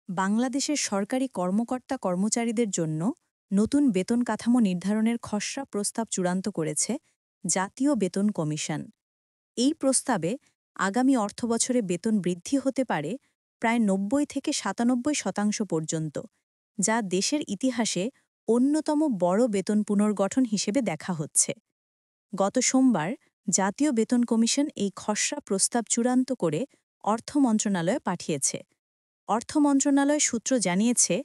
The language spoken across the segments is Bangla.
বাংলাদেশের সরকারি কর্মকর্তা-কর্মচারীদের জন্য নতুন বেতন কাঠামো নির্ধারণের খসড়া প্রস্তাব চূড়ান্ত করেছে জাতীয় বেতন কমিশন। এই প্রস্তাবে আগামী অর্থবছরে বেতন বৃদ্ধি হতে পারে প্রায় ৯০ থেকে ৯৭% পর্যন্ত, যা দেশের ইতিহাসে অন্যতম বড় বেতন পুনর্গঠন হিসেবে দেখা হচ্ছে। গত সোমবার জাতীয় বেতন কমিশন এই খসড়া প্রস্তাব চূড়ান্ত করে অর্থ মন্ত্রণালয়ে পাঠিয়েছে। অর্থ মন্ত্রণালয় সূত্র জানিয়েছে,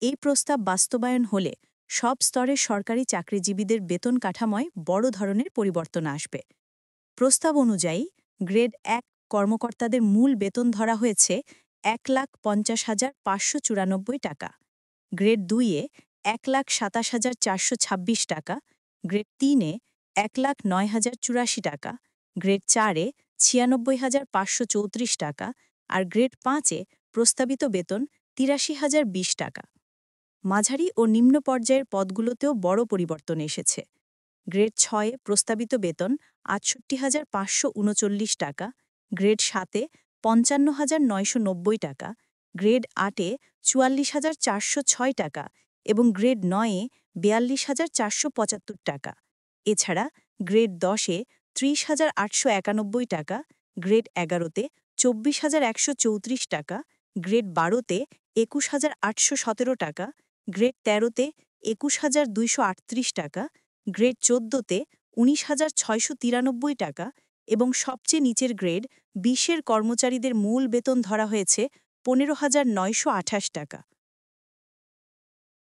এই প্রস্তাব বাস্তবায়ন হলে সব স্তরের সরকারি চাকরিজীবীদের বেতন কাঠামোয় বড় ধরনের পরিবর্তন আসবে। প্রস্তাব অনুযায়ী গ্রেড ১ কর্মকর্তাদের মূল বেতন ধরা হয়েছে ১,৫০,৫৯৪ টাকা, গ্রেড ২-এ ১,২৭,৪২৬ টাকা, গ্রেড ৩-এ ১,০৯,০৮৪ টাকা, গ্রেড ৪-এ ৯৬,৫৩৪ টাকা আর গ্রেড ৫-এ প্রস্তাবিত বেতন ৮৩,০২০ টাকা। মাঝারি ও নিম্ন পর্যায়ের পদগুলোতেও বড় পরিবর্তন এসেছে। গ্রেড ৬-এ প্রস্তাবিত বেতন ৬৮,৫৩৯ টাকা, গ্রেড ৭-এ ৫৫,৯৯০ টাকা, গ্রেড ৮-এ ৪৪,৪০৬ টাকা এবং গ্রেড ৯-এ ৪২,৪৭৫ টাকা। এছাড়া গ্রেড ১০-এ ৩০,৮৯১ টাকা, গ্রেড ১১-তে ২৪,১৩৪ টাকা, গ্রেড ১২-তে ২১,৮১৭ টাকা, গ্রেড ১৩-তে ২১,২৩৮ টাকা, গ্রেড ১৪-তে ১৯,৬৯৩ টাকা এবং সবচেয়ে নিচের গ্রেড ২০-এর কর্মচারীদের মূল বেতন ধরা হয়েছে ১৫,৯২৮ টাকা।